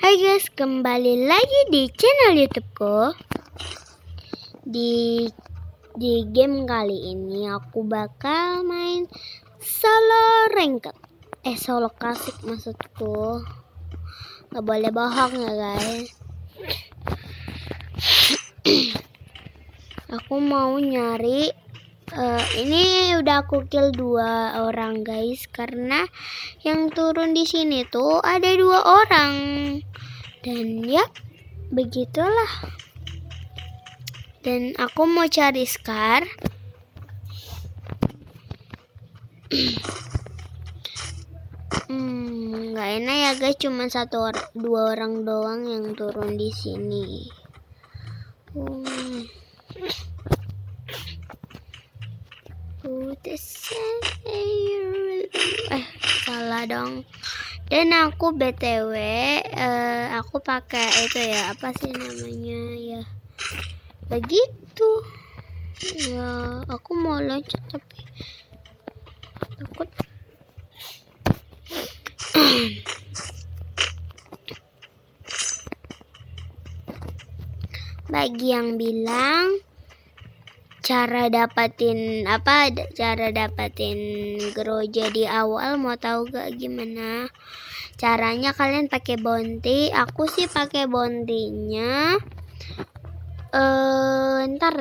Hai guys, kembali lagi di channel YouTubeku. Di game kali ini aku bakal main solo ranked. Solo klasik maksudku. Gak boleh bohong ya guys. Aku mau nyari ini udah aku kill 2 orang guys, karena yang turun di sini tuh ada 2 orang. Dan ya begitulah. Dan aku mau cari Scar. Nggak enak ya guys, cuma 2 orang doang yang turun di sini. Salah dong. Dan aku BTW aku pakai itu ya, apa sih namanya ya, begitu ya. Aku mau loncat tapi takut. Bagi yang bilang cara dapatin Groja di awal, mau tahu gak gimana caranya? Kalian pakai bounty. Aku sih pakai bounty-nya ntar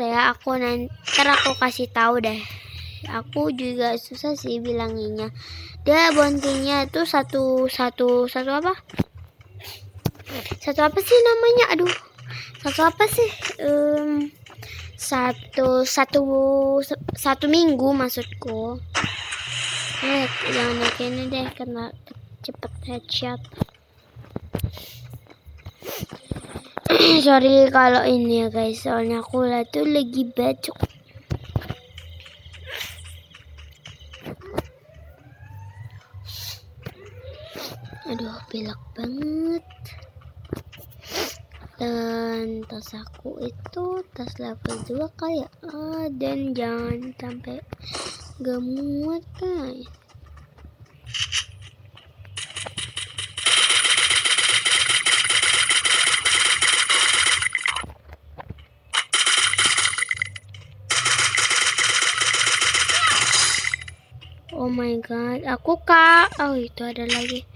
aku kasih tahu deh. Aku juga susah sih bilanginnya. Dia bounty-nya tuh satu apa sih namanya? Aduh, satu minggu maksudku. Jangan kayak ini deh, kena cepet headshot. Sorry kalau ini ya guys, soalnya aku tuh lagi bacok. Aduh, pilek banget. Dan tas aku itu tas level 2 kayak dan jangan sampai gak muat guys. Oh my god, aku itu ada lagi.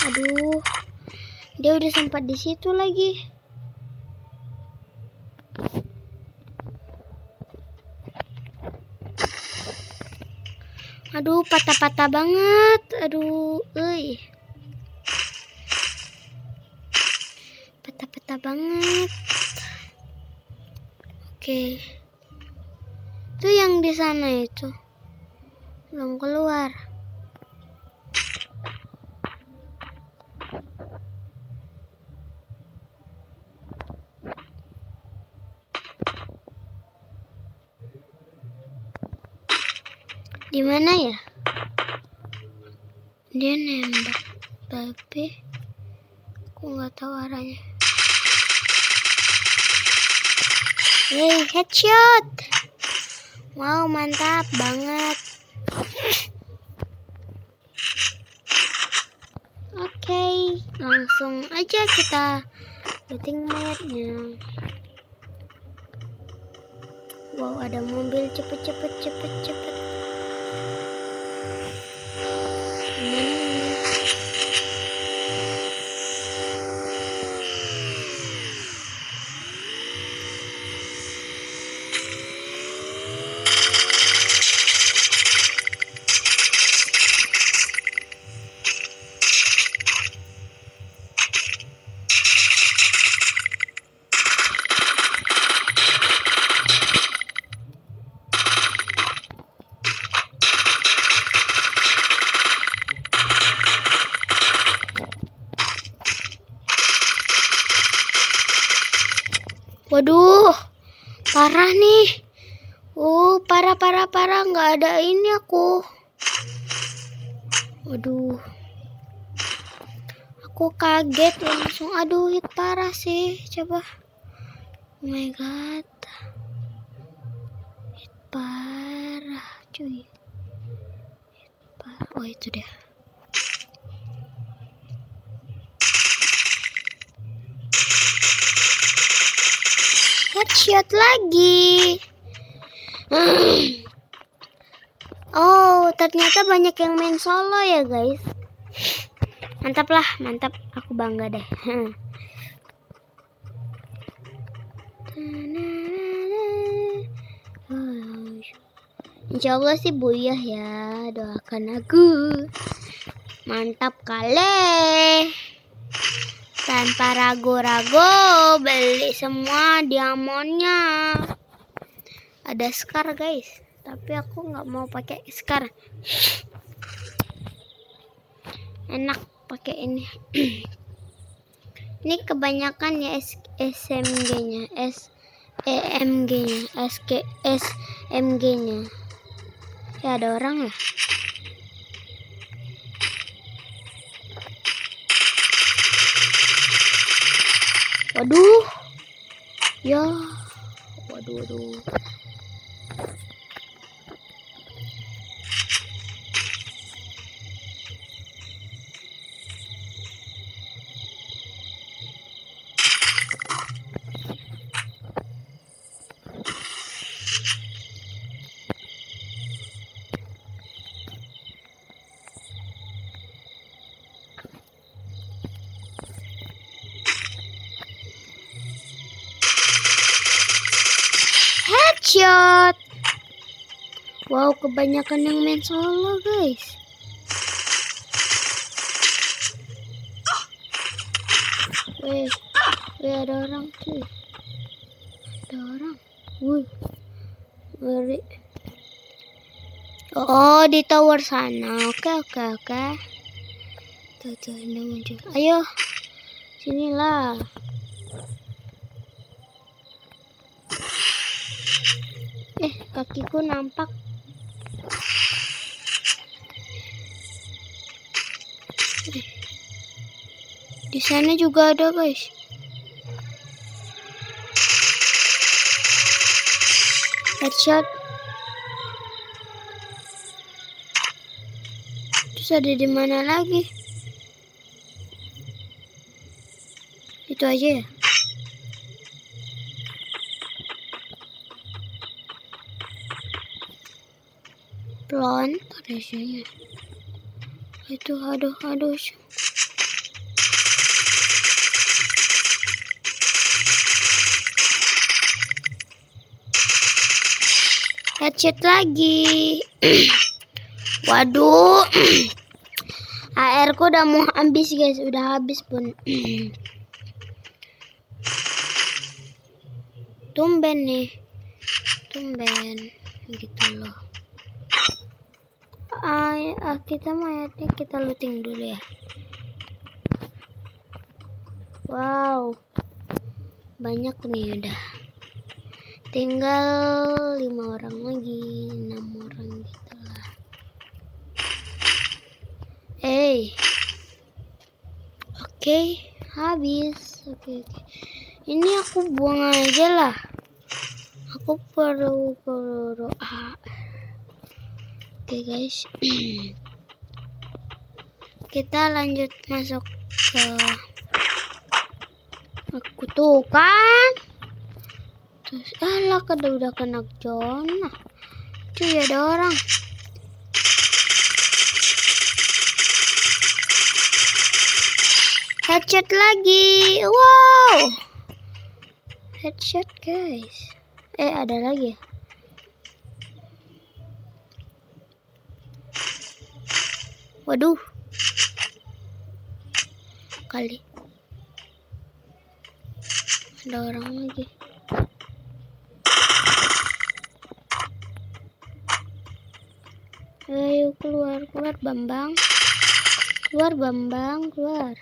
Aduh, dia udah sempat di situ lagi. Aduh, patah-patah banget. Aduh, patah-patah banget. Oke. Itu yang di sana itu belum keluar. Di mana ya? Dia nembak, tapi aku nggak tahu arahnya. Headshot. Wow, mantap banget. Oke, langsung aja kita looting mayatnya. Wow, ada mobil, cepet. Waduh, parah nih. Parah. Nggak ada ini aku. Waduh, aku kaget langsung. Aduh, hit parah sih. Coba. Oh my god, hit parah cuy. Oh itu dia. Headshot lagi. Oh ternyata banyak yang main solo ya guys. Mantap lah, mantap. Aku bangga deh. Insya Allah sih buyah ya. Doakan aku. Mantap kali. Tanpa ragu-ragu beli semua diamondnya. Ada Scar guys, tapi aku nggak mau pakai Scar. Enak pakai ini. Ini kebanyakan ya SMG-nya, SMG-nya, SMG-nya. Ya ada orang ya. Waduh. Ya. Waduh. Headshot. Wow, kebanyakan yang main solo guys. Weh, ada orang cuy. Ada orang. Ngeri. Oh, di tower sana. Oke. Tuh, ini muncul. Ayo. Sinilah. Kakiku nampak. Di sana juga ada guys. Headshot. Terus ada di mana lagi? Itu aja ya. Plon rasanya. Itu aduh. Headshot lagi. Waduh. AR ku udah mau habis guys, udah habis pun. Tumben gitu loh. Kita mayatnya kita looting dulu ya. Wow, banyak nih udah. Tinggal 5 orang lagi, 6 orang gitu lah. Oke, habis. Oke. Ini aku buang aja lah. Aku perlu Oke guys. Kita lanjut masuk ke aku tuh kan. Terus udah kena zona. Cuy ada orang. Headshot lagi. Wow. Headshot guys. Ada lagi. Waduh. Kali. Ada orang lagi. Ayo keluar Bambang. Keluar Bambang, keluar.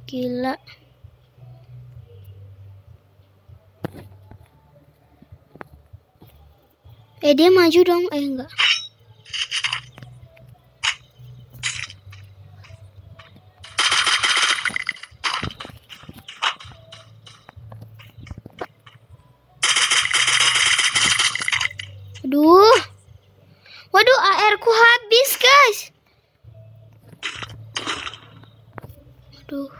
Gila. Dia maju dong. Enggak. Aduh.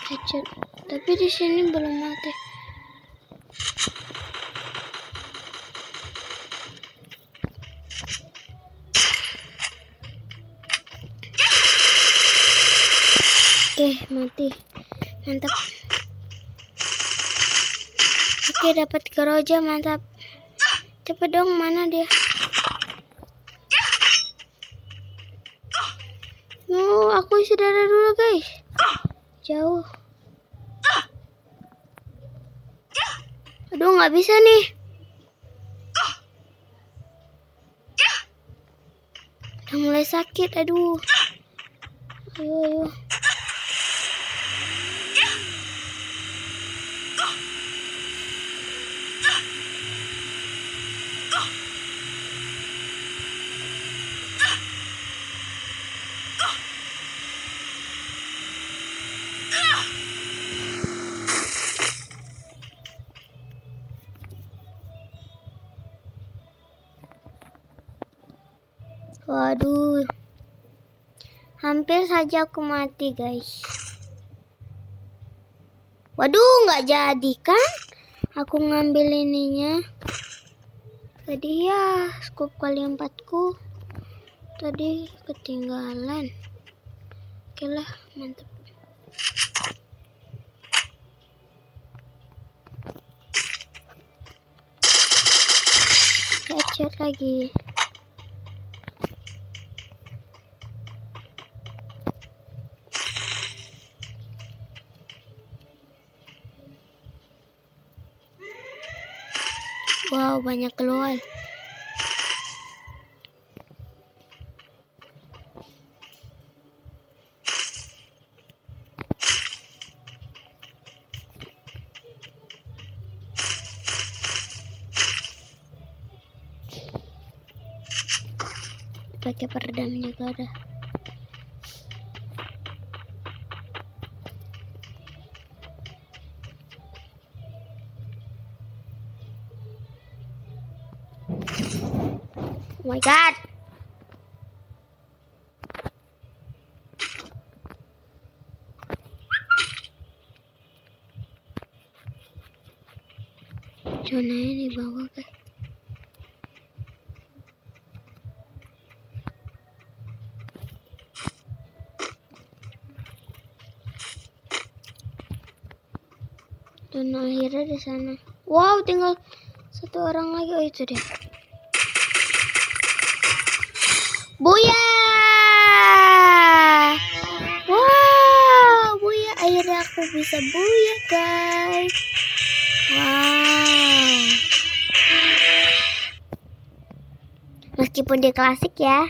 Headshot. Tapi di sini belum mati. Oke, mati. Mantap. Oke, dapat Groja, mantap. Cepet dong, mana dia? Aku isi darah dulu, guys. Jauh. Aduh, nggak bisa nih. Udah mulai sakit, aduh. Ayo. Waduh, hampir saja aku mati, guys. Waduh, nggak jadi kan? Aku ngambil ininya. Tadi ya, scoop kali 4ku. Tadi ketinggalan. Oke lah, mantap. Headshot lagi. Wow, banyak keluar. Pakai peredam juga ada. Oh my god. Zonanya di bawah, guys. Dan akhirnya di sana. Wow, tinggal satu orang lagi. Oh, itu dia. Buya! Wow, buya. Akhirnya aku bisa buya, guys. Wow. Meskipun dia klasik ya.